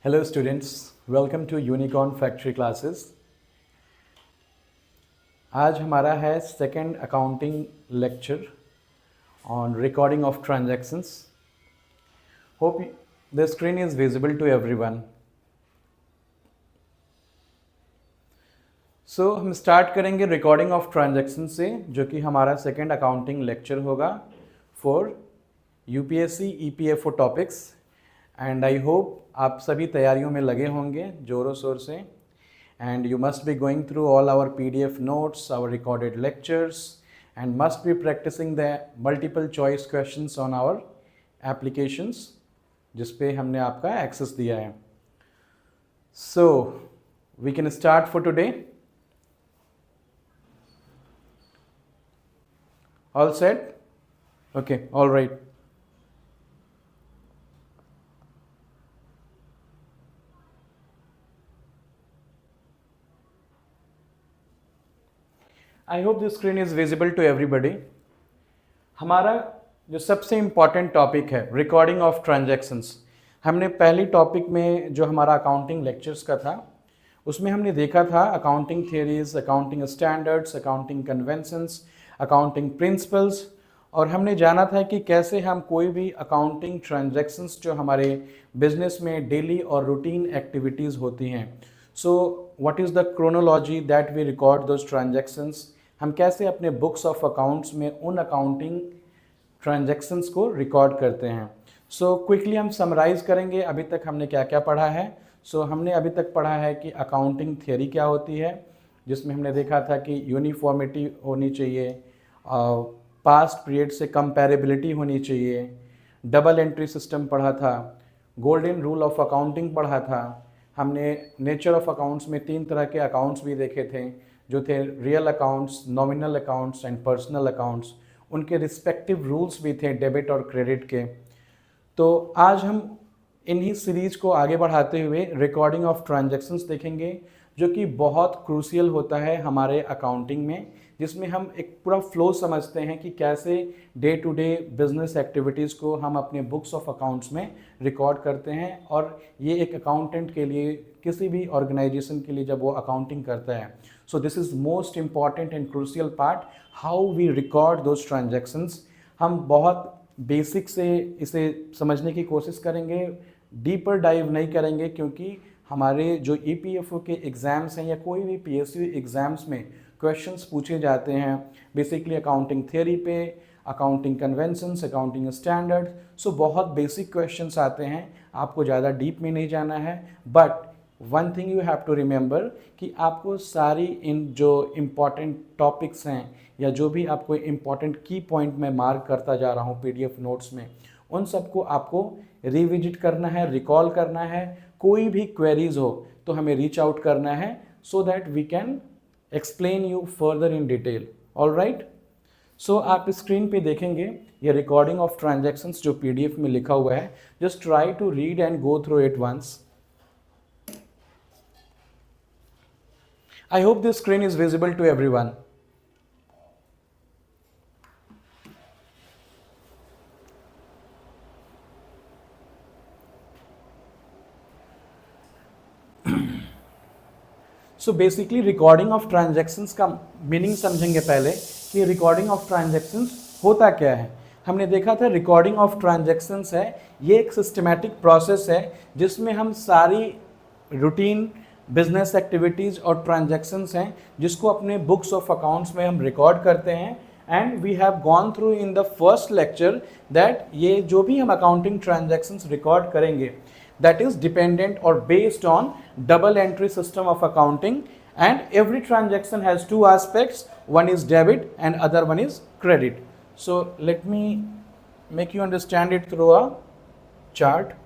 Hello students, welcome to Unicorn Factory Classes। आज हमारा है second accounting lecture on recording of transactions. Hope the screen is visible to everyone. So हम start करेंगे recording of transaction से, जो कि हमारा सेकेंड अकाउंटिंग लेक्चर होगा for UPSC EPFO topics. And I hope आप सभी तैयारियों में लगे होंगे ज़ोरों शोर से। And you must be going through all our PDF notes, our recorded lectures, and must be practicing the multiple choice questions on our applications जिस पे हमने आपका access दिया है। So we can start for today. All set? Okay, all right. I hope this screen is visible to everybody. हमारा जो सबसे important topic है रिकॉर्डिंग ऑफ ट्रांजैक्शंस। हमने पहली टॉपिक में जो हमारा अकाउंटिंग लेक्चर्स का था उसमें हमने देखा था accounting theories, accounting standards, accounting conventions, accounting principles, और हमने जाना था कि कैसे हम कोई भी अकाउंटिंग ट्रांजैक्शंस जो हमारे बिजनेस में डेली और रूटीन एक्टिविटीज़ होती हैं, so what is the chronology that we record those transactions, हम कैसे अपने बुक्स ऑफ अकाउंट्स में उन अकाउंटिंग ट्रांजैक्शंस को रिकॉर्ड करते हैं। सो क्विकली हम समराइज़ करेंगे अभी तक हमने क्या क्या पढ़ा है। हमने अभी तक पढ़ा है कि अकाउंटिंग थियरी क्या होती है, जिसमें हमने देखा था कि यूनिफॉर्मिटी होनी चाहिए, पास्ट पीरियड से कंपैरेबिलिटी होनी चाहिए, डबल एंट्री सिस्टम पढ़ा था, गोल्डन रूल ऑफ अकाउंटिंग पढ़ा था, हमने नेचर ऑफ अकाउंट्स में 3 तरह के अकाउंट्स भी देखे थे जो थे real accounts, nominal accounts and personal accounts. उनके रिस्पेक्टिव रूल्स भी थे डेबिट और क्रेडिट के। तो आज हम इन्हीं सीरीज को आगे बढ़ाते हुए रिकॉर्डिंग ऑफ ट्रांजैक्शंस देखेंगे, जो कि बहुत क्रूशियल होता है हमारे अकाउंटिंग में, जिसमें हम एक पूरा फ्लो समझते हैं कि कैसे day to day business activities को हम अपने बुक्स ऑफ अकाउंट्स में रिकॉर्ड करते हैं। और ये एक अकाउंटेंट के लिए, किसी भी ऑर्गेनाइजेशन के लिए जब वो अकाउंटिंग करता है, so this is most important and crucial part, how we record those transactions. हम बहुत बेसिक से इसे समझने की कोशिश करेंगे, डीपर डाइव नहीं करेंगे, क्योंकि हमारे जो ईपीएफओ के एग्ज़ाम्स हैं या कोई भी पीएसयू एग्ज़ाम्स में क्वेश्चंस पूछे जाते हैं बेसिकली अकाउंटिंग थियरी पे, अकाउंटिंग कन्वेंशंस, अकाउंटिंग स्टैंडर्ड। सो बहुत बेसिक क्वेश्चंस आते हैं, आपको ज़्यादा डीप में नहीं जाना है। But one thing you have to remember कि आपको सारी इन जो इम्पॉर्टेंट टॉपिक्स हैं या जो भी आपको इम्पॉर्टेंट की पॉइंट में मार्क करता जा रहा हूँ पीडीएफ नोट्स में, उन सबको आपको रिविजिट करना है, रिकॉल करना है। कोई भी क्वेरीज हो तो हमें रीच आउट करना है, so that we can explain you further in detail. All right. So आप स्क्रीन पे देखेंगे ये रिकॉर्डिंग ऑफ ट्रांजैक्शंस जो पीडीएफ में लिखा हुआ है। Just try to read and go through it once. I hope this screen is visible to everyone. So basically recording of transactions का मीनिंग समझेंगे पहले कि रिकॉर्डिंग ऑफ ट्रांजैक्शंस होता क्या है। हमने देखा था रिकॉर्डिंग ऑफ ट्रांजैक्शंस है, ये एक सिस्टमैटिक प्रोसेस है जिसमें हम सारी रूटीन बिजनेस एक्टिविटीज़ और ट्रांजैक्शंस हैं जिसको अपने बुक्स ऑफ अकाउंट्स में हम रिकॉर्ड करते हैं। And we have gone through in the first lecture that ये जो भी हम अकाउंटिंग ट्रांजैक्शंस रिकॉर्ड करेंगे, that is dependent or based on double entry system of accounting, and every transaction has two aspects, one is debit and other one is credit. So let me make you understand it through a chart.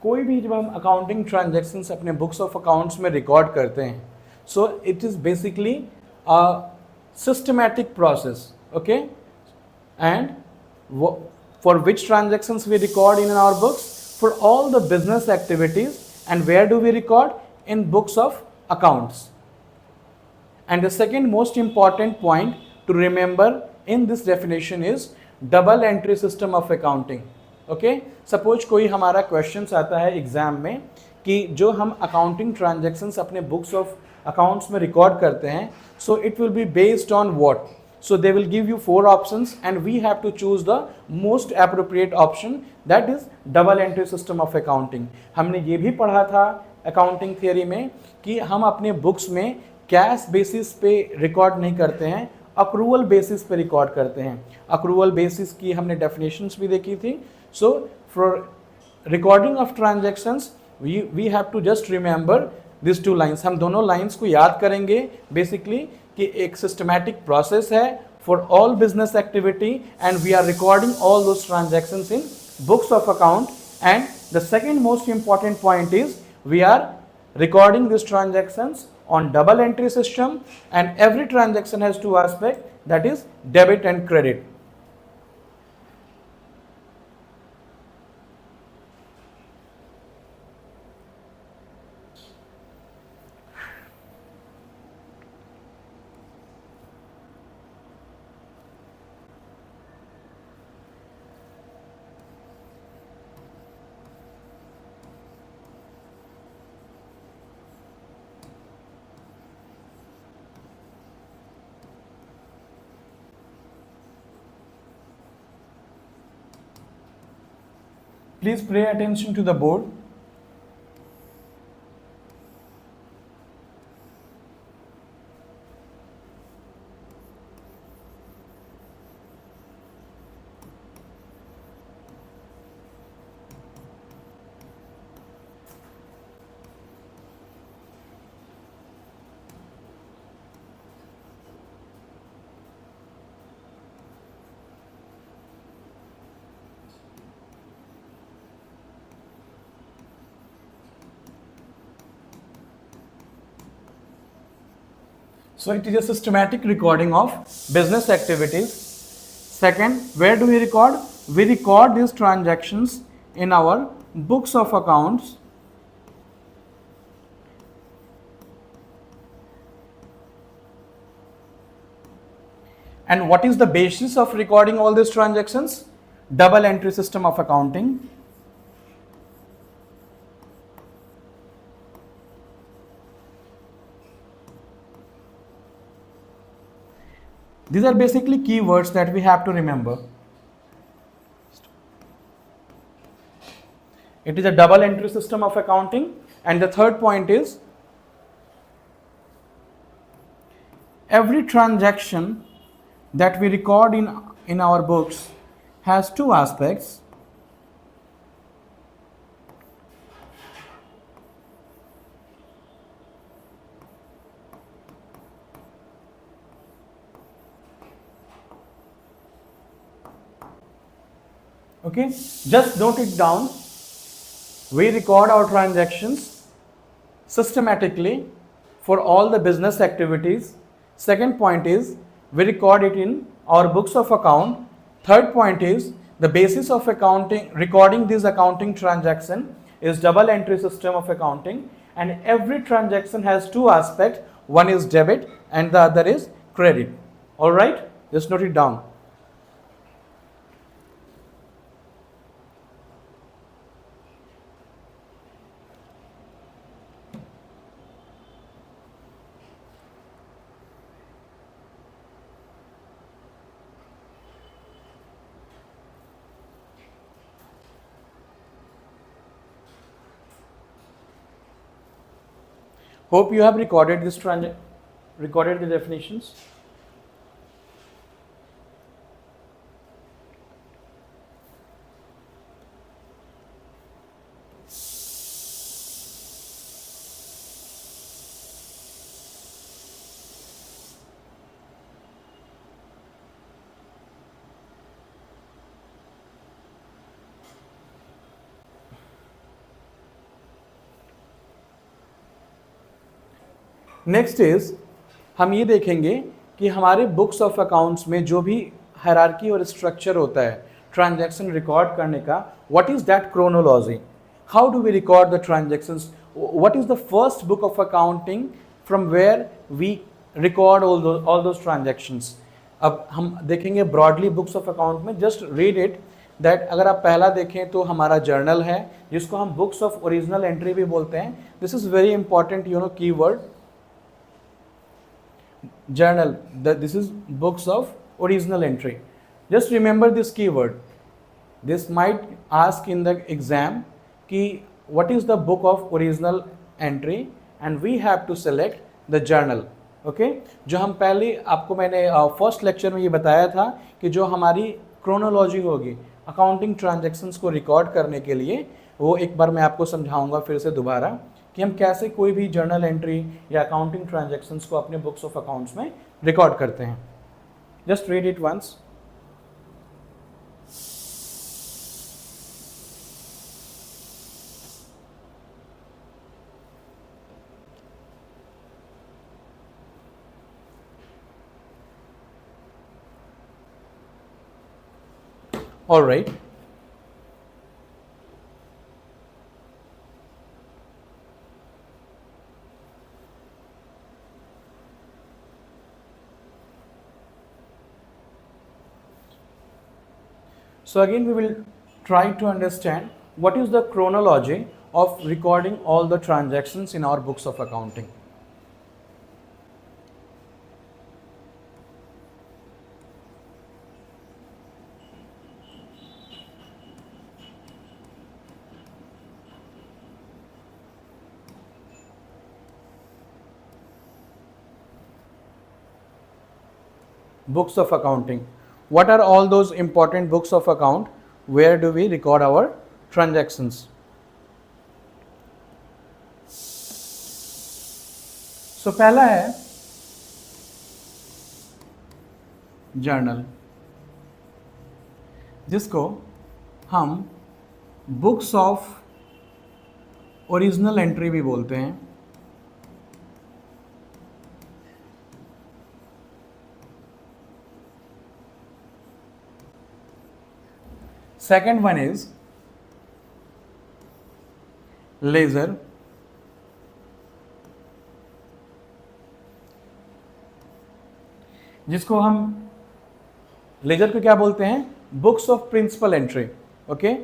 कोई भी जब हम accounting transactions अपने books of accounts में record करते हैं, so it is basically a systematic process, okay, and for which transactions we record in our books? For all the business activities. And where do we record? In books of accounts. And the second most important point to remember in this definition is double entry system of accounting. Okay, suppose कोई हमारा questions आता है exam में कि जो हम accounting transactions अपने books of accounts में रिकॉर्ड करते हैं, so it will be based on what? So they will give you 4 options and we have to choose the most appropriate option, that is double entry system of accounting. हमने ये भी पढ़ा था accounting theory में कि हम अपने books में कैश बेसिस पे रिकॉर्ड नहीं करते हैं, अक्रूवल बेसिस पे रिकॉर्ड करते हैं. अक्रूवल बेसिस की हमने डेफिनेशंस भी देखी थी. So for recording of transactions we have to just remember this 2 lines. हम दोनों लाइन्स को याद करेंगे बेसिकली कि एक सिस्टमैटिक प्रोसेस है for all business activity and we are recording all those transactions in books of account. And the second most important point is we are recording these transactions on double entry system and every transaction has 2 aspects, that is debit and credit. Please pay attention to the board. So it is a systematic recording of business activities. Second, where do we record? We record these transactions in our books of accounts. And what is the basis of recording all these transactions? Double entry system of accounting. These are basically keywords that we have to remember. It is a double entry system of accounting. And the third point is every transaction that we record in our books has 2 aspects. Okay, just note it down. We record our transactions systematically for all the business activities. Second point is we record it in our books of account. Third point is the basis of accounting, recording this accounting transaction is double entry system of accounting, and every transaction has 2 aspects. One is debit and the other is credit. All right, just note it down. Hope you have recorded the definitions. Next is हम ये देखेंगे कि हमारे books of accounts में जो भी hierarchy और structure होता है ट्रांजैक्शन रिकॉर्ड करने का, what is that chronology, how do we record the transactions, what is the first book of accounting from where we record all those transactions. अब हम देखेंगे ब्रॉडली बुक्स ऑफ अकाउंट में, just read it that. अगर आप पहला देखें तो हमारा जर्नल है जिसको हम बुक्स ऑफ ओरिजिनल एंट्री भी बोलते हैं। This is very important keyword, journal, that this is books of original entry. Just remember this keyword. This might ask in the exam ki what is the book of original entry and we have to select the journal. Okay, जो हम पहले आपको मैंने first lecture में ये बताया था कि जो हमारी क्रोनोलॉजी होगी अकाउंटिंग ट्रांजैक्शंस को रिकॉर्ड करने के लिए, वो एक बार मैं आपको समझाऊंगा फिर से दोबारा कि हम कैसे कोई भी जर्नल एंट्री या अकाउंटिंग ट्रांजैक्शंस को अपने बुक्स ऑफ अकाउंट्स में रिकॉर्ड करते हैं। Just read it once. All right. So again we will try to understand what is the chronology of recording all the transactions in our books of accounting. Books of accounting. What are all those important books of account? Where do we record our transactions? So पहला है journal, जिसको हम books of original entry भी बोलते हैं। Second one is laser, जिसको हम laser को क्या बोलते हैं, books of principal entry. Okay,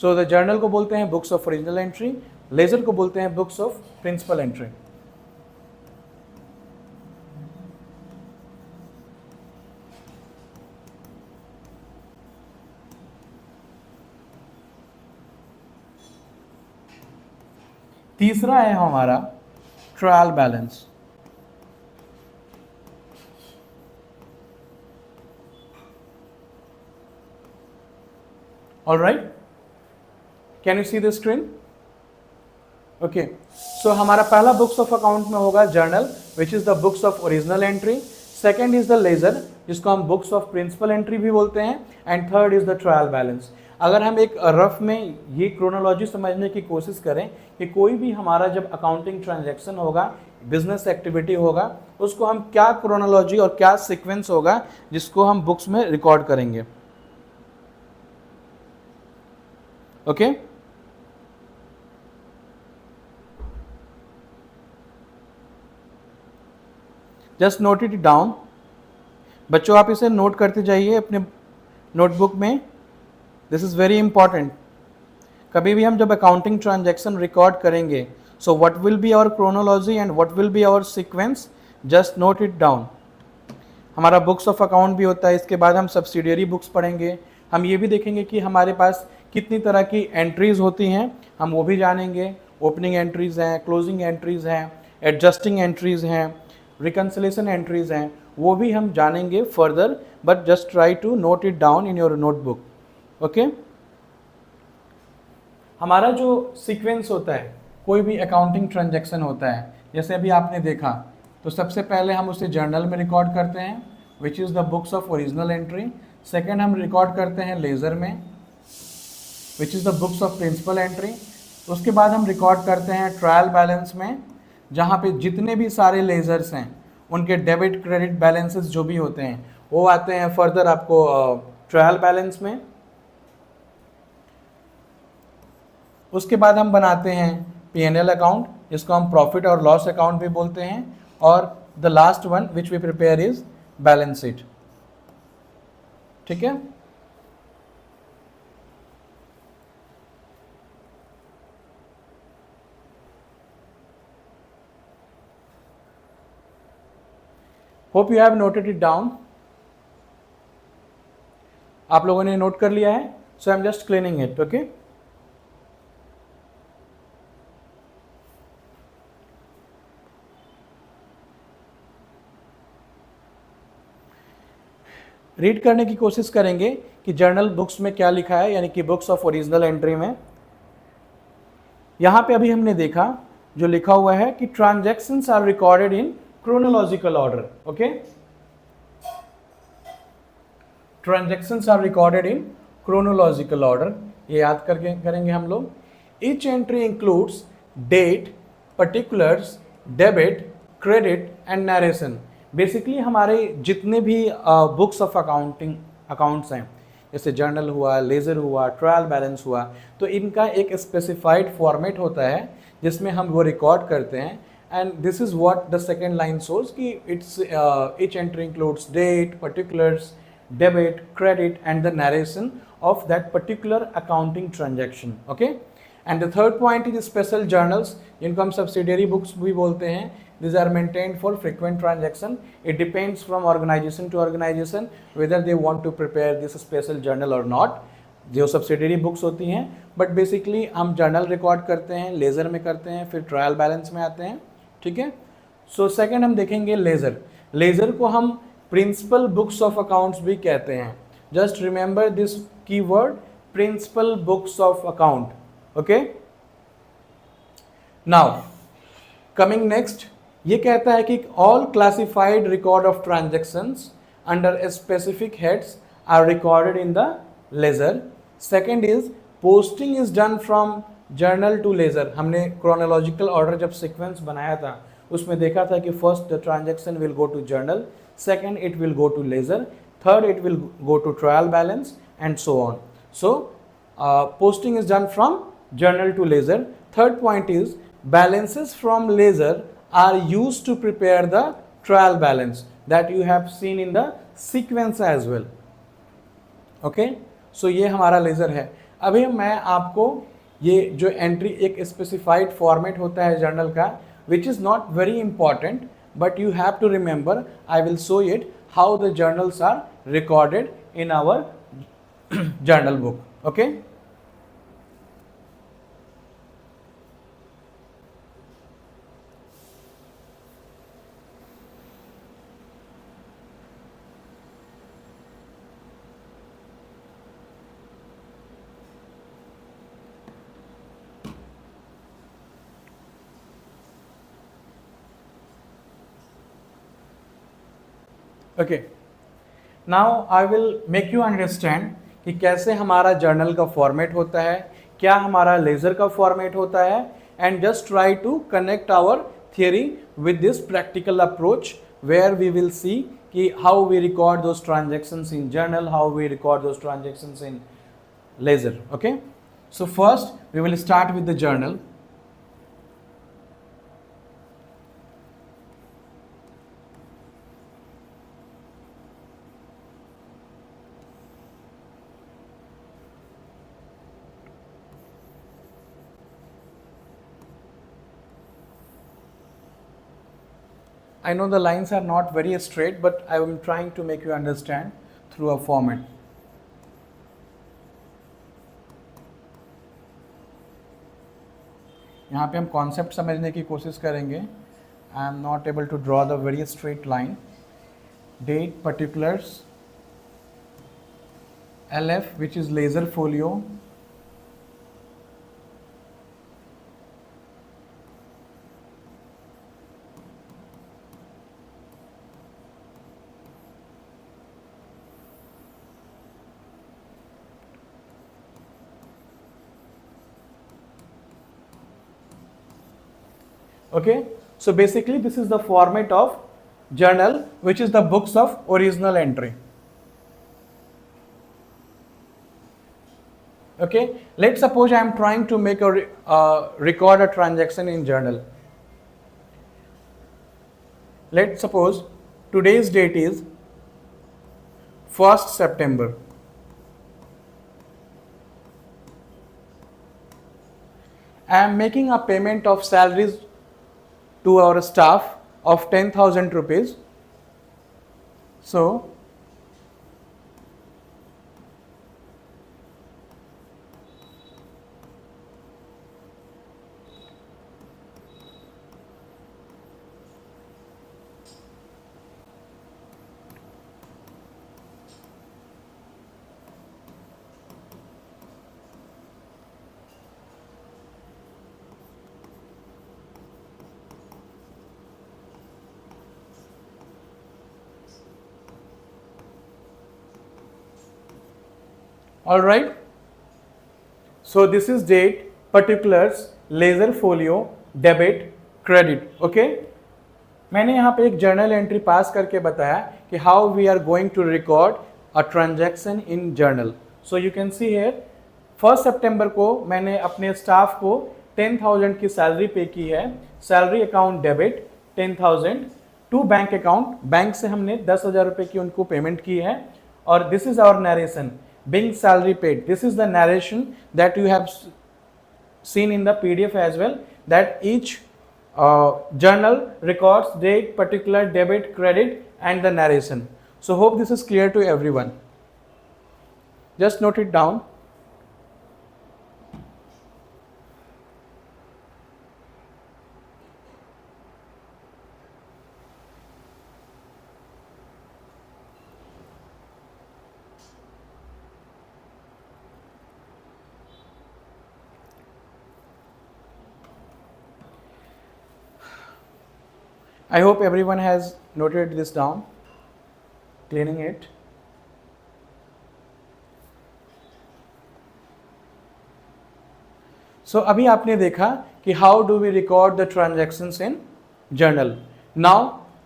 so the journal को बोलते हैं books of original entry, ledger को बोलते हैं बुक्स ऑफ प्रिंसिपल एंट्री। तीसरा है हमारा trial balance. All right, can you see the screen? Okay, so हमारा पहला बुक्स ऑफ अकाउंट में होगा journal which is the books of original entry, second is the ledger जिसको हम बुक्स ऑफ प्रिंसिपल एंट्री भी बोलते हैं, and third is the trial balance. अगर हम एक रफ में ये क्रोनोलॉजी समझने की कोशिश करें कि कोई भी हमारा जब अकाउंटिंग ट्रांजैक्शन होगा, बिजनेस एक्टिविटी होगा, उसको हम क्या क्रोनोलॉजी और क्या सीक्वेंस होगा जिसको हम बुक्स में रिकॉर्ड करेंगे। Okay, just note it down. बच्चों आप इसे नोट करते जाइए अपने नोटबुक में, दिस इज वेरी इंपॉर्टेंट। कभी भी हम जब अकाउंटिंग ट्रांजैक्शन रिकॉर्ड करेंगे, so what will be our chronology and what will be our sequence, just note it down. हमारा बुक्स ऑफ अकाउंट भी होता है, इसके बाद हम सब्सिडियरी बुक्स पढ़ेंगे, हम ये भी देखेंगे कि हमारे पास कितनी तरह की एंट्रीज होती हैं, हम वो भी जानेंगे। ओपनिंग एंट्रीज हैं, क्लोजिंग एंट्रीज हैं, एडजस्टिंग एंट्रीज हैं, रिकन्सिलेशन एंट्रीज हैं, वो भी हम जानेंगे further, but just try to note it down in your notebook. Okay, हमारा जो सीक्वेंस होता है, कोई भी अकाउंटिंग ट्रांजैक्शन होता है, जैसे अभी आपने देखा, तो सबसे पहले हम उसे जर्नल में रिकॉर्ड करते हैं which is the books of original entry, second हम रिकॉर्ड करते हैं लेजर में which is the books of principal entry, उसके बाद हम रिकॉर्ड करते हैं ट्रायल बैलेंस में, जहाँ पे जितने भी सारे लेजर्स हैं उनके डेबिट क्रेडिट बैलेंसेस जो भी होते हैं वो आते हैं फर्दर आपको ट्रायल बैलेंस में। उसके बाद हम बनाते हैं P&L अकाउंट, जिसको हम प्रॉफिट और लॉस अकाउंट भी बोलते हैं, और the last one which we prepare is balance sheet. ठीक है, hope you have noted it down. आप लोगों ने नोट कर लिया है, so I am just cleaning it. Okay, read करने की कोशिश करेंगे कि जर्नल बुक्स में क्या लिखा है, यानी कि बुक्स ऑफ ओरिजिनल एंट्री में। यहां पे अभी हमने देखा जो लिखा हुआ है कि transactions are recorded in chronological order. Okay, transactions are recorded in chronological order, ये याद करके करेंगे हम लोग। Each entry includes date, particulars, debit, credit and narration. Basically हमारे जितने भी बुक्स ऑफ अकाउंटिंग अकाउंट्स हैं, जैसे जर्नल हुआ, लेजर हुआ, ट्रायल बैलेंस हुआ, तो इनका एक स्पेसिफाइड फॉर्मेट होता है जिसमें हम वो रिकॉर्ड करते हैं। And this is what the second line shows कि it's each entry includes date, particulars, debit, credit and the narration of that particular accounting transaction. Okay, and the third point is special journals, जिनको हम subsidiary books भी बोलते हैं. These are maintained for frequent transaction. It depends from organization to organization whether they want to prepare this special journal or not. जो subsidiary books होती हैं, but basically हम journal record करते हैं, लेज़र में करते हैं, फिर ट्रायल बैलेंस में आते हैं. ठीक है, सो सेकंड हम देखेंगे लेज़र. लेज़र को हम प्रिंसिपल बुक्स ऑफ अकाउंट्स भी कहते हैं. Just remember this keyword, principal books of account. Okay, now coming next, ये कहता है कि all classified record of transactions under specific heads are recorded in the ledger. Second is posting is done from journal to ledger. हमने chronological order जब sequence बनाया था उसमें देखा था कि first the transaction will go to journal, second it will go to ledger, third it will go to trial balance and so on. So posting is done from journal to ledger. Third point is balances from ledger are used to prepare the trial balance that you have seen in the sequence as well. Okay, so ये हमारा ledger है. अभी मैं आपको ये जो entry एक specified format होता है जर्नल का, which is not very important, but you have to remember, I will show it how the journals are recorded in our journal book. Okay, okay, now I will make you understand कि कैसे हमारा journal का format होता है, क्या हमारा laser का format होता है, and just try to connect our theory with this practical approach where we will see कि how we record those transactions in journal, how we record those transactions in ledger. Okay, so first we will start with the journal. I know the lines are not very straight, but I am trying to make you understand through a format. यहाँ पे हम concept समझने की कोशिश करेंगे. I am not able to draw the very straight line. Date, particulars, LF, which is laser folio, okay, So basically this is the format of journal, which is the books of original entry. Okay, let's suppose I am trying to make a record a transaction in journal. Let's suppose today's date is 1st September. I am making a payment of salaries to our staff of 10,000 rupees. So all right, so this is date, particulars, ledger folio, debit, credit. Okay, मैंने यहाँ पे एक journal entry पास करके बताया कि how we are going to record a transaction in journal. So you can see here 1 सितंबर को मैंने अपने स्टाफ को 10,000 की सैलरी पे की है. Salary account debit 10,000 to bank account. Bank से हमने 10,000 रुपये की उनको पेमेंट की है. और this is our narration, being salary paid. This is the narration that you have seen in the PDF as well, that each journal records date, particular, debit, credit and the narration. So hope this is clear to everyone. Just note it down. I hope everyone has noted this down, cleaning it. So अभी आपने देखा कि how do we record the transactions in journal. Now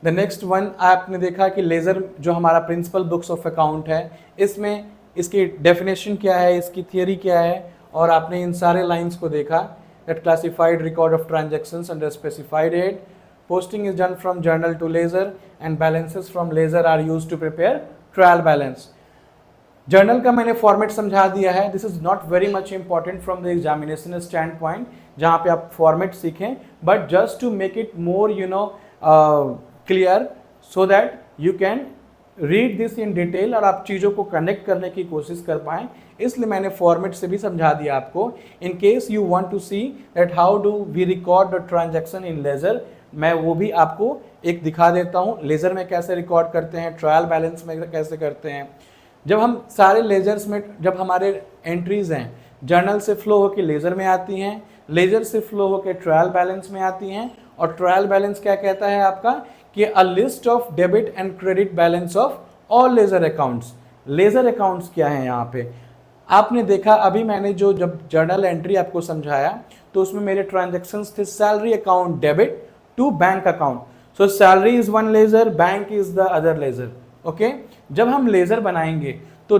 the next one आपने देखा कि laser जो हमारा principal books of account है, इसमें इसकी डेफिनेशन क्या है, इसकी थियरी क्या है, और आपने इन सारे लाइंस को देखा. that classified record of transactions under specified date. Posting is done from journal to ledger and balances from ledger are used to prepare trial balance. Journal का मैंने फॉर्मेट समझा दिया है. This is not very much important from the examination standpoint, जहाँ पे आप format सीखें, but just to make it more clear so that you can read this in detail और आप चीज़ों को कनेक्ट करने की कोशिश कर पाएँ. इसलिए मैंने फॉर्मेट से भी समझा दिया आपको. In case you want to see that how do we record the transaction in ledger, मैं वो भी आपको एक दिखा देता हूँ. लेजर में कैसे रिकॉर्ड करते हैं, ट्रायल बैलेंस में कैसे करते हैं. जब हम सारे लेजर्स में, जब हमारे एंट्रीज हैं जर्नल से फ्लो होकर लेजर में आती हैं, लेजर से फ्लो होकर ट्रायल बैलेंस में आती हैं, और ट्रायल बैलेंस क्या कहता है आपका कि a list of debit and credit balance of all ledger accounts. Ledger accounts क्या है यहाँ पे आपने देखा. अभी मैंने जो जब जर्नल एंट्री आपको समझाया तो उसमें मेरे ट्रांजेक्शन्स थे salary account debit to bank account. So salary is one ledger, bank is the other ledger. Okay, जब हम लेजर बनाएंगे तो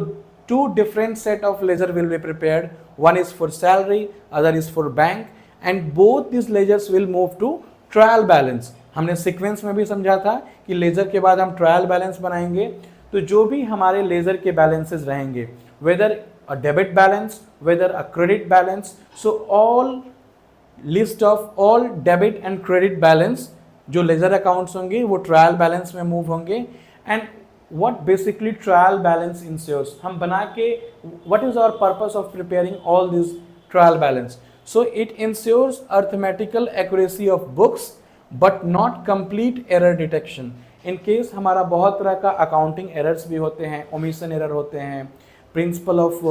two different set of ledger will be prepared. One is for salary, other is for bank, and both this ledgers will move to trial balance. हमने sequence में भी समझा था कि लेजर के बाद हम ट्रायल बैलेंस बनाएंगे. तो जो भी हमारे लेजर के बैलेंसेस रहेंगे, weather a debit balance, weather a credit balance, so all list of all debit and credit balance जो लेजर अकाउंट्स होंगे वो ट्रायल बैलेंस में मूव होंगे. And what basically trial balance ensures, हम बना के what is our purpose of preparing all these trial balance. So it ensures arithmetical accuracy of books but not complete error detection. in case हमारा बहुत तरह का accounting errors भी होते हैं, omission error होते हैं, principle of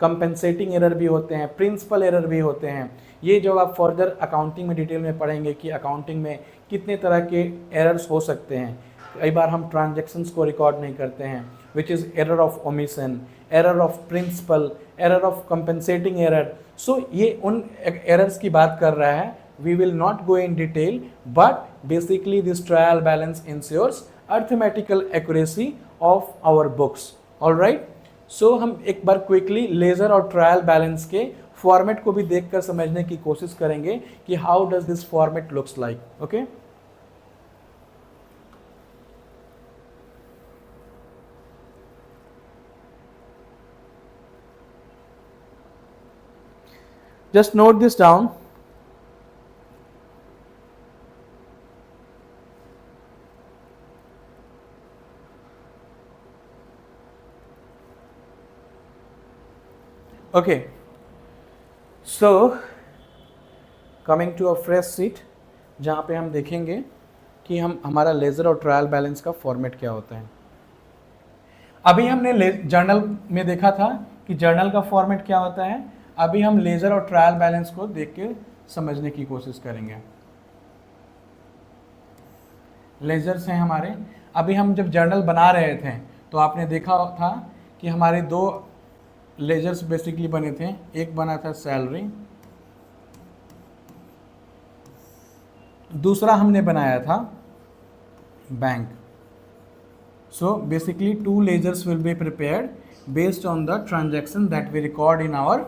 compensating error भी होते हैं, principal error भी होते हैं. ये जो आप further accounting में डिटेल में पढ़ेंगे कि accounting में कितने तरह के errors हो सकते हैं. कई बार हम ट्रांजेक्शन्स को रिकॉर्ड नहीं करते हैं, which is error of omission, error of principle, error of compensating error. So ये उन एरर्स की बात कर रहा है we will not go in detail, but basically this trial balance ensures arithmetical accuracy of our books. All right, so हम एक बार quickly laser और ट्रायल बैलेंस के फॉर्मेट को भी देखकर समझने की कोशिश करेंगे कि how does this format looks like. Okay, just note this down. Okay, so coming to a fresh sheet जहाँ पे हम देखेंगे कि हमारा लेज़र और ट्रायल बैलेंस का फॉर्मेट क्या होता है. अभी हमने जर्नल में देखा था कि जर्नल का फॉर्मेट क्या होता है. अभी हम लेज़र और ट्रायल बैलेंस को देख के समझने की कोशिश करेंगे. लेज़र्स हैं हमारे. अभी हम जब जर्नल बना रहे थे तो आपने देखा था कि हमारे दो लेजर्स बेसिकली बने थे. एक बना था सैलरी, दूसरा हमने बनाया था bank. So basically two ledgers will be prepared based on the transaction that we record in our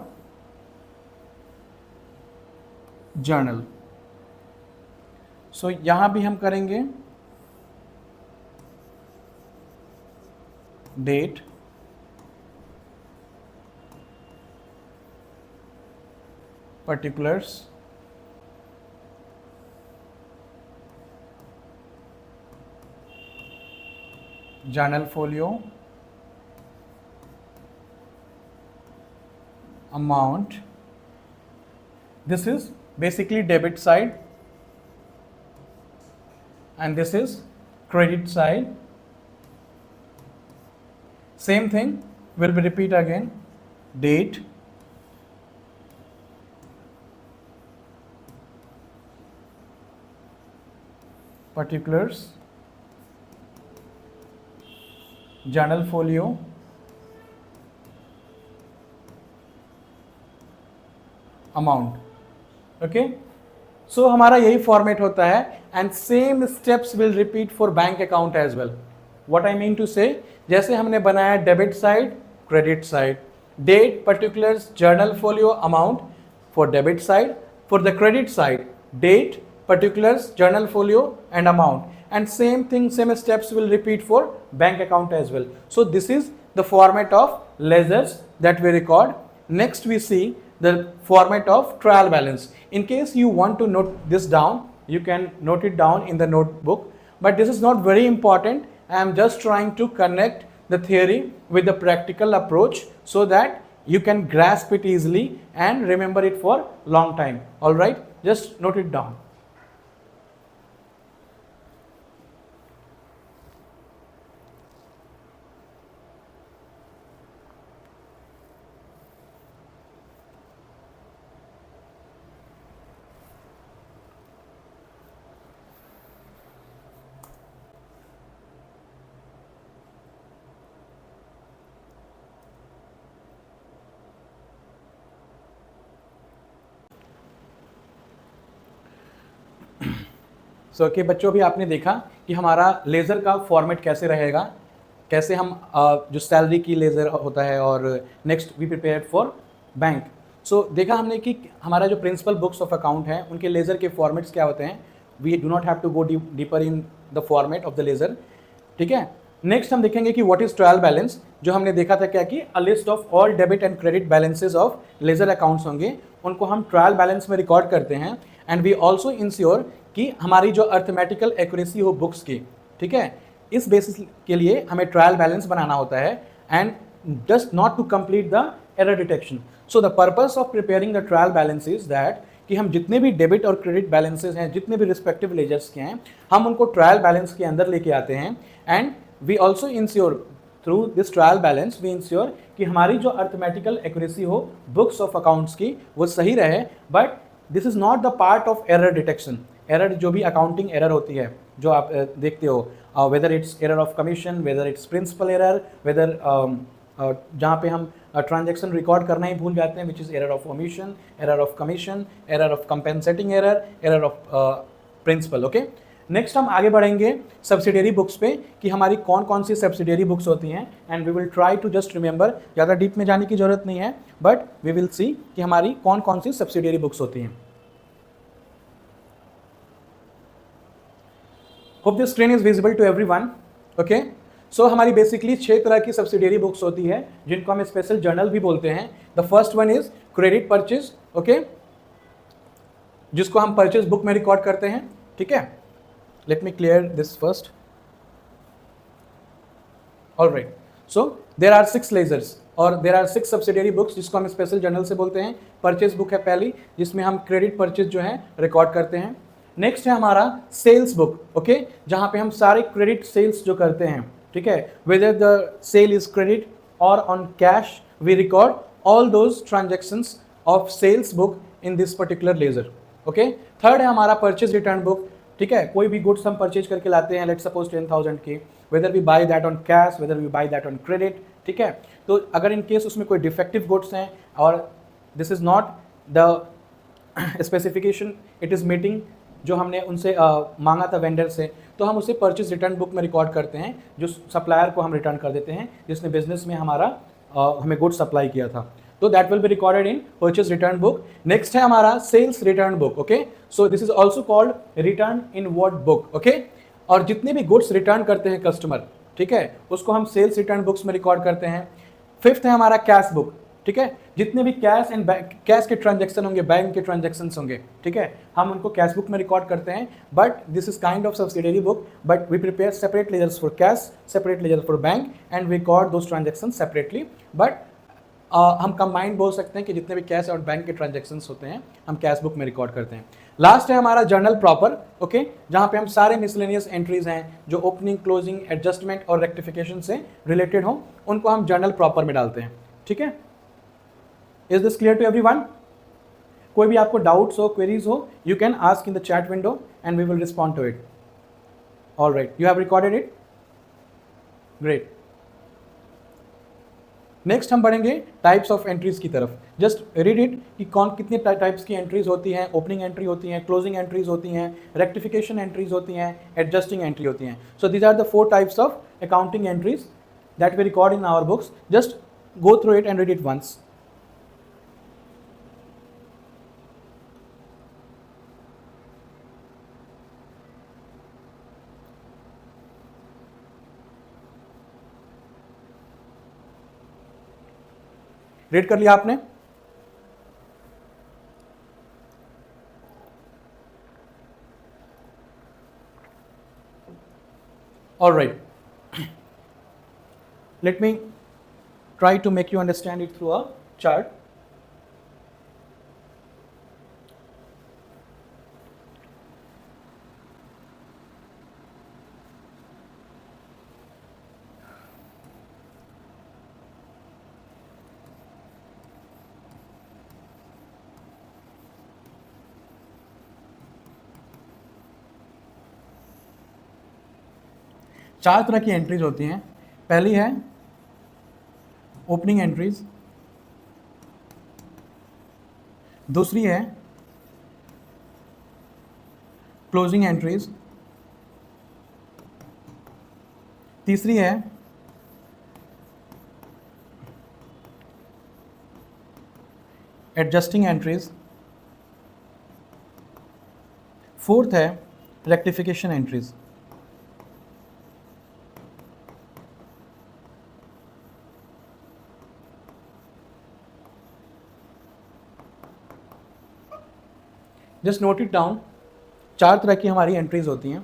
journal. So यहां भी हम करेंगे date, particulars, journal folio, amount. This is basically debit side and this is credit side. Same thing will be repeat again. Date, particulars, journal folio, amount. Okay, so हमारा यही format होता है and same steps will repeat for bank account as well. What I mean to say, जैसे हमने बनाया debit side, credit side, date, particulars, journal folio, amount for debit side, for the credit side date, particulars, journal folio and amount, and same thing, same steps will repeat for bank account as well. So this is the format of ledgers that we record. Next we see the format of trial balance. In case you want to note this down, you can note it down in the notebook, but this is not very important. I am just trying to connect the theory with the practical approach so that you can grasp it easily and remember it for long time. All right, just note it down. सो कि बच्चों भी आपने देखा कि हमारा laser का format कैसे रहेगा, कैसे हम जो सैलरी की लेज़र होता है और next we prepare for bank. So देखा हमने कि हमारा जो प्रिंसिपल बुक्स ऑफ अकाउंट हैं उनके लेज़र के फॉर्मेट्स क्या होते हैं. We do not have to go deeper in the format of the ledger. ठीक है, नेक्स्ट हम देखेंगे कि व्हाट इज़ ट्रायल बैलेंस. जो हमने देखा था क्या कि a list of all debit and credit balances of laser accounts होंगे, उनको हम ट्रायल बैलेंस में रिकॉर्ड करते हैं. एंड वी ऑल्सो इंश्योर कि हमारी जो अर्थमेटिकल एक्यूरेसी हो बुक्स की, ठीक है, इस बेसिस के लिए हमें ट्रायल बैलेंस बनाना होता है and just not to complete the error detection. So the purpose of preparing the trial balance is that कि हम जितने भी डेबिट और क्रेडिट बैलेंसेज हैं, जितने भी रिस्पेक्टिव लेजर्स के हैं, हम उनको ट्रायल बैलेंस के अंदर लेके आते हैं. And we also ensure through this trial balance we ensure कि हमारी जो अर्थमेटिकल एक्यूरेसी हो बुक्स ऑफ अकाउंट्स की वो सही रहे. But this is not the part of error detection. Error जो भी अकाउंटिंग एरर होती है जो आप देखते हो, whether it's error of commission, whether it's principal error, whether जहाँ पे हम ट्रांजैक्शन रिकॉर्ड करना ही भूल जाते हैं, which is error of omission, error of commission, error of compensating error, error of principal. Okay, next हम आगे बढ़ेंगे सब्सिडियरी बुक्स पे कि हमारी कौन कौन सी सब्सिडियरी बुक्स होती हैं, and we will try to just remember, ज़्यादा डीप में जाने की जरूरत नहीं है, बट वी विल सी कि हमारी कौन कौन सी सब्सिडियरी बुक्स होती हैं। Hope this screen is visible to everyone. Okay, so हमारी बेसिकली 6 तरह की सब्सिडियरी बुक्स होती है जिनको हम स्पेशल जर्नल भी बोलते हैं। The first one is credit purchase, okay, जिसको हम परचेज बुक में रिकॉर्ड करते हैं। ठीक है, let me clear this first. Alright, so there are 6 ledgers और देर आर 6 सब्सिडियरी बुक्स जिसको हम स्पेशल जर्नल से बोलते हैं। परचेज बुक है पहली, जिसमें हम क्रेडिट परचेज जो है रिकॉर्ड करते हैं। नेक्स्ट है हमारा सेल्स बुक, ओके, जहां पे हम सारे क्रेडिट सेल्स जो करते हैं, ठीक है, whether the sale is credit और on cash, we record all those transactions of sales book in this particular ledger. Okay, third है हमारा परचेज रिटर्न बुक। ठीक है, कोई भी गुड्स हम परचेज करके लाते हैं, लेट्स सपोज 10,000 की, whether we buy that on cash, whether we buy that on credit. ठीक है, तो अगर इन केस उसमें कोई डिफेक्टिव गुड्स हैं और this is not the specification it is meeting जो हमने उनसे मांगा था वेंडर से, तो हम उसे परचेज रिटर्न बुक में रिकॉर्ड करते हैं, जो सप्लायर को हम रिटर्न कर देते हैं जिसने बिजनेस में हमारा हमें गुड्स सप्लाई किया था। तो that will be recorded in purchase return book. Next है हमारा sales return book, okay, so this is also called return inward book. ओके, और जितने भी गुड्स रिटर्न करते हैं कस्टमर, ठीक है, उसको हम सेल्स रिटर्न बुक्स में रिकॉर्ड करते हैं। फिफ्थ है हमारा कैश बुक। ठीक है, जितने भी कैश एंड कैश के ट्रांजैक्शन होंगे, बैंक के ट्रांजैक्शन होंगे, ठीक है, हम उनको कैश बुक में रिकॉर्ड करते हैं। But this is kind of subsidiary book, but we prepare separate ledgers for cash, separate ledger for bank, and we record those transaction separately. But हम कंबाइंड बोल सकते हैं कि जितने भी कैश और बैंक के ट्रांजैक्शंस होते हैं हम कैश बुक में रिकॉर्ड करते हैं। लास्ट है हमारा जर्नल प्रॉपर, ओके, जहां पे हम सारे मिसलेनियस एंट्रीज हैं जो ओपनिंग, क्लोजिंग, एडजस्टमेंट और रेक्टिफिकेशन से रिलेटेड हो, उनको हम जर्नल प्रॉपर में डालते हैं। ठीक है, is this clear to everyone? कोई भी आपको डाउट्स हो, क्वेरीज हो, you can ask in the chat window and we will respond to it. Alright, you have recorded it, great. Next हम बढ़ेंगे टाइप्स ऑफ एंट्रीज की तरफ। जस्ट रीड इट कि कौन कितने टाइप्स की एंट्रीज होती हैं। ओपनिंग एंट्री होती हैं, क्लोजिंग एंट्रीज होती हैं, रेक्टिफिकेशन एंट्रीज होती हैं, एडजस्टिंग एंट्री होती हैं। So these are the 4 types of accounting entries that we record in our books. Just go through it and read it once. Read कर लिया आपने? Alright, let me try to make you understand it through a chart. चार तरह की entries होती हैं। पहली है ओपनिंग एंट्रीज, दूसरी है क्लोजिंग एंट्रीज, तीसरी है एडजस्टिंग एंट्रीज, फोर्थ है rectification entries. Just note it down, 4 तरह की हमारी एंट्रीज होती हैं।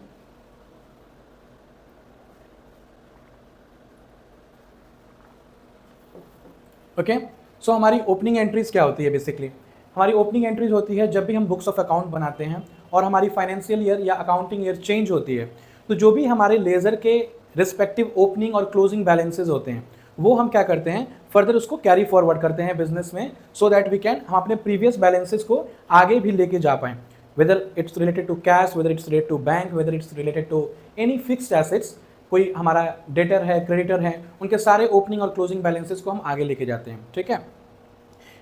ओके, सो हमारी ओपनिंग एंट्रीज क्या होती है? बेसिकली हमारी ओपनिंग एंट्रीज होती है जब भी हम बुक्स ऑफ अकाउंट बनाते हैं और हमारी फाइनेंशियल ईयर या अकाउंटिंग ईयर चेंज होती है, तो जो भी हमारे लेजर के रिस्पेक्टिव ओपनिंग और क्लोजिंग बैलेंसेज होते हैं वो हम क्या करते हैं, फर्दर उसको कैरी फॉरवर्ड करते हैं बिजनेस में, सो दैट वी कैन हम अपने प्रीवियस बैलेंसेज को आगे भी लेके जा पाएँ। whether it's related to cash, whether it's related to bank, whether it's related to any fixed assets, कोई हमारा डेटर है, क्रेडिटर है, उनके सारे ओपनिंग और क्लोजिंग बैलेंसेस को हम आगे लेके जाते हैं, ठीक है।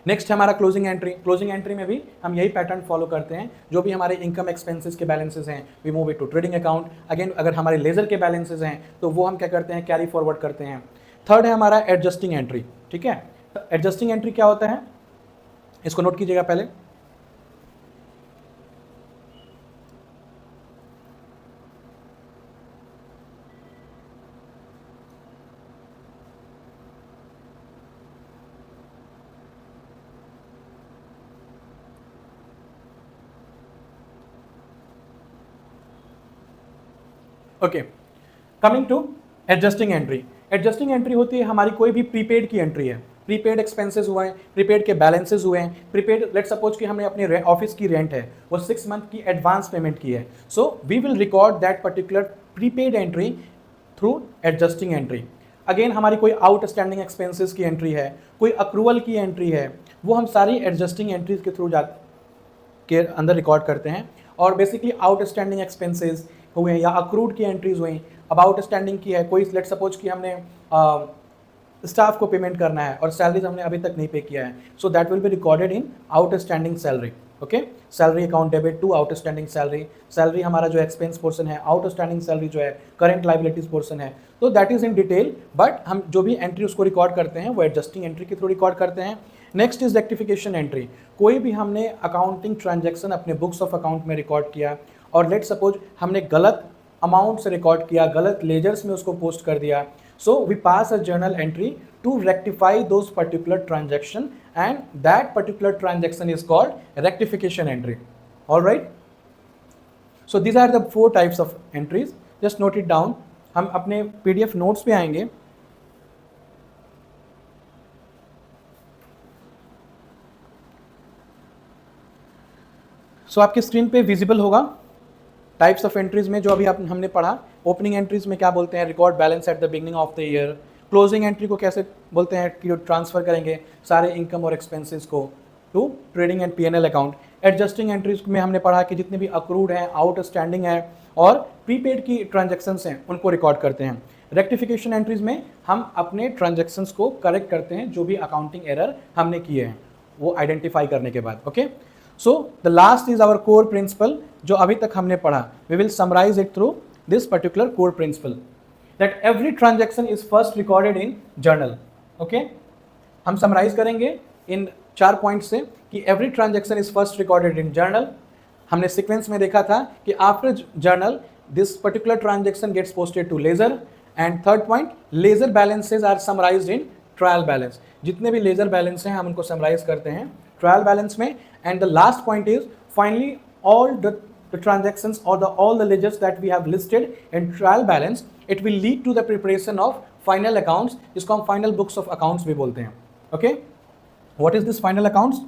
नेक्स्ट है हमारा क्लोजिंग एंट्री। क्लोजिंग एंट्री में भी हम यही पैटर्न फॉलो करते हैं, जो भी हमारे इनकम एक्सपेंसेस के बैलेंसेस हैं we move it to trading account. Again अगर हमारे लेजर के बैलेंसेस हैं तो वो हम क्या करते हैं, कैरी फॉरवर्ड करते हैं। थर्ड है हमारा एडजस्टिंग एंट्री, ठीक है। एडजस्टिंग एंट्री क्या होता है, इसको नोट कीजिएगा पहले। Okay, coming to adjusting entry. Adjusting entry होती है हमारी कोई भी प्रीपेड की एंट्री है, प्रीपेड एक्सपेंसेस हुए हैं, प्रीपेड के बैलेंसेस हुए हैं, प्रीपेड लेट सपोज कि हमने अपने ऑफिस की रेंट है वो 6 मंथ की एडवांस पेमेंट की है, so we will record that particular prepaid entry through adjusting entry. Again हमारी कोई आउटस्टैंडिंग एक्सपेंसेस की एंट्री है, कोई अक्रूवल की एंट्री है, वो हम सारी एडजस्टिंग एंट्रीज के थ्रू के अंदर रिकॉर्ड करते हैं। और बेसिकली आउटस्टैंडिंग एक्सपेंसेस हुए या अक्रूड की एंट्रीज हुई, अब आउटस्टैंडिंग की है, कोई लेट सपोज कि हमने स्टाफ को पेमेंट करना है और सैलरीज हमने अभी तक नहीं पे किया है, so that will be recorded in outstanding salary. Okay, salary account debit to outstanding salary, salary हमारा जो एक्सपेंस पोर्सन है, आउटस्टैंडिंग सैलरी जो है करंट लाइबिलिटीज पोर्सन है, तो that is in detail, but हम जो भी एंट्री उसको रिकॉर्ड करते हैं वो एडजस्टिंग एंट्री के थ्रू रिकॉर्ड करते हैं। Next is rectification entry. कोई भी हमने अकाउंटिंग ट्रांजैक्शन अपने बुक्स ऑफ अकाउंट में रिकॉर्ड किया और लेट सपोज हमने गलत अमाउंट से रिकॉर्ड किया, गलत लेजर्स में उसको पोस्ट कर दिया, so we pass a journal entry to rectify those particular transaction and that particular transaction is called rectification entry. Alright, so these are the 4 types of entries, just note it down. हम अपने PDF notes पे आएंगे। सो आपकी screen पे visible होगा types of entries में जो अभी हमने पढ़ा। ओपनिंग एंट्रीज में क्या बोलते हैं, record balance at the beginning of the year. Closing entry को कैसे बोलते हैं कि जो ट्रांसफर करेंगे सारे इनकम और एक्सपेंसेस को to trading and PNL account. Adjusting entries में हमने पढ़ा कि जितने भी अक्रूड हैं, आउटस्टैंडिंग है और प्रीपेड की ट्रांजेक्शन्स हैं उनको रिकॉर्ड करते हैं। रेक्टिफिकेशन एंट्रीज में हम अपने ट्रांजेक्शन्स को करेक्ट करते हैं, जो भी अकाउंटिंग एरर हमने किए हैं वो आइडेंटिफाई करने के बाद। Okay, so the last is our core principal, जो अभी तक हमने पढ़ा। We will summarise it through this particular core principal that every transaction is first recorded in journal. Okay, हम समराइज करेंगे इन 4 पॉइंट से कि every transaction is first recorded in journal. हमने सीक्वेंस में देखा था कि after journal this particular transaction gets posted to ledger, and third point ledger balances are summarised in trial balance. जितने भी लेजर बैलेंस हैं हम उनको समराइज करते हैं ट्रायल बैलेंस में। And the last point is finally all the transactions or all the ledgers that we have listed in trial balance, it will lead to the preparation of final accounts, जिसको हम final books of accounts भी बोलते हैं। Okay, what is this final accounts?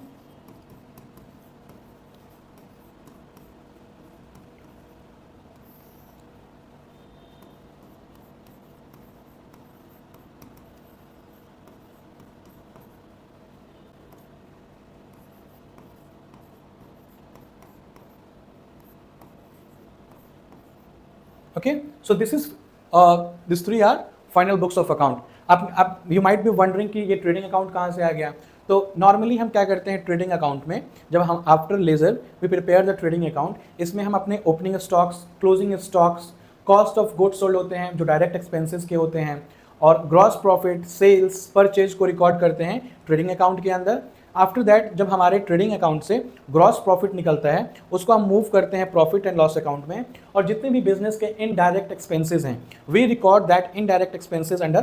Okay, so these 3 are final books of account. अब you might be wondering कि ये trading account कहाँ से आ गया। तो नॉर्मली हम क्या करते हैं ट्रेडिंग अकाउंट में, जब हम after ledger we prepare the trading account, इसमें हम अपने opening stocks, closing stocks, cost of goods sold होते हैं जो डायरेक्ट एक्सपेंसेस के होते हैं, और ग्रॉस प्रॉफिट, सेल्स, परचेज को रिकॉर्ड करते हैं ट्रेडिंग अकाउंट के अंदर। आफ्टर दैट जब हमारे ट्रेडिंग अकाउंट से ग्रॉस प्रॉफिट निकलता है उसको हम मूव करते हैं प्रॉफिट एंड लॉस अकाउंट में, और जितने भी बिजनेस के इनडायरेक्ट एक्सपेंसेस हैं we record that indirect expenses under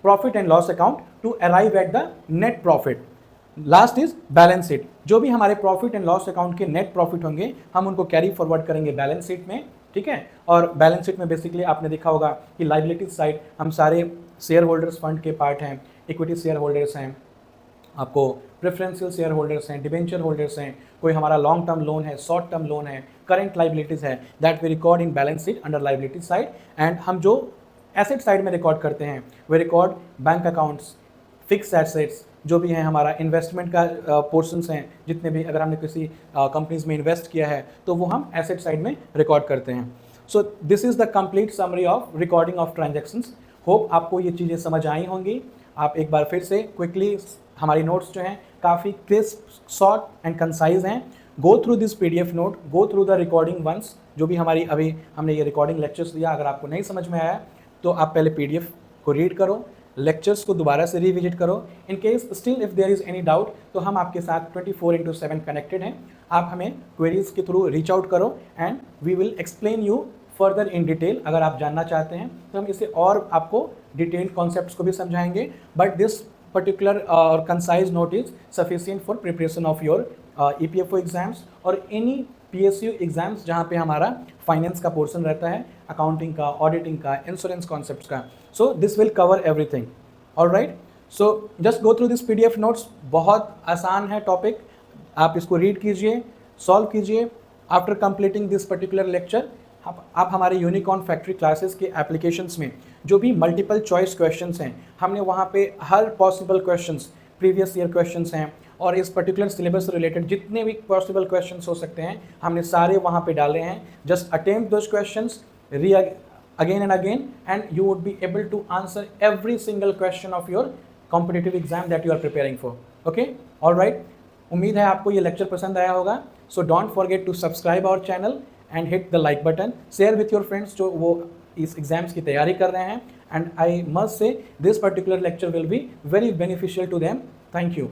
profit and loss account to arrive at the net profit. Last is balance sheet. जो भी हमारे प्रॉफिट एंड लॉस अकाउंट के नेट प्रॉफिट होंगे हम उनको कैरी फॉरवर्ड करेंगे बैलेंस शीट में, ठीक है। और बैलेंस शीट में बेसिकली आपने देखा होगा कि लाइबिलिटीज साइड हम सारे शेयर होल्डर्स फंड के पार्ट हैं, इक्विटी शेयर होल्डर्स हैं, आपको प्रेफरेंशियल शेयर होल्डर्स हैं, डिबेंचर होल्डर्स हैं, कोई हमारा लॉन्ग टर्म लोन है, शॉर्ट टर्म लोन है, करंट लाइबिलिटीज़ है, that we record in balance sheet under liability side. And हम जो एसेट साइड में रिकॉर्ड करते हैं वे record bank accounts, fix assets, जो भी हैं हमारा इन्वेस्टमेंट का पोर्शंस हैं, जितने भी अगर हमने किसी कंपनीज में इन्वेस्ट किया है तो वो हम एसेट साइड में रिकॉर्ड करते हैं। सो this is the complete summary of recording of transactions. Hope आपको ये चीज़ें समझ आई होंगी। आप एक बार फिर से क्विकली, हमारी नोट्स जो हैं काफ़ी क्रिस्प, शॉर्ट एंड कंसाइज हैं। Go through this PDF note, go through the recording once, जो भी हमारी अभी हमने ये रिकॉर्डिंग लेक्चर्स दिया, अगर आपको नहीं समझ में आया तो आप पहले PDF को रीड करो, लेक्चर्स को दोबारा से रिविजिट करो। In case still if there is any doubt, तो हम आपके साथ 24/7 कनेक्टेड हैं। आप हमें क्वेरीज के थ्रू रीच आउट करो and we will explain you further in detail. अगर आप जानना चाहते हैं तो हम इसे और आपको डिटेल्ड कॉन्सेप्ट्स को भी समझाएंगे, but this particular or concise note is sufficient for preparation of your EPFO exams और एनी PSU एग्जाम्स जहाँ पे हमारा फाइनेंस का पोर्शन रहता है, अकाउंटिंग का, ऑडिटिंग का, इंश्योरेंस कॉन्सेप्ट्स का। So this will cover everything. Alright, so just go through this PDF notes. बहुत आसान है टॉपिक, आप इसको रीड कीजिए, सॉल्व कीजिए। After completing this particular lecture आप हमारे यूनिकॉर्न फैक्ट्री क्लासेस के एप्लीकेशंस में जो भी मल्टीपल चॉइस क्वेश्चंस हैं, हमने वहाँ पे हर possible questions, previous year questions हैं और इस पर्टिकुलर सिलेबस से रिलेटेड जितने भी पॉसिबल क्वेश्चंस हो सकते हैं, हमने सारे वहाँ पे डाले हैं। Just attempt those questions again and again and you would be able to answer every single question of your competitive exam that you are preparing for. Okay, all right, उम्मीद है आपको ये लेक्चर पसंद आया होगा। So don't forget to subscribe our channel and hit the like button, share with your friends जो वो इस एग्जाम्स की तैयारी कर रहे हैं। And I must say this particular lecture will be very beneficial to them. Thank you.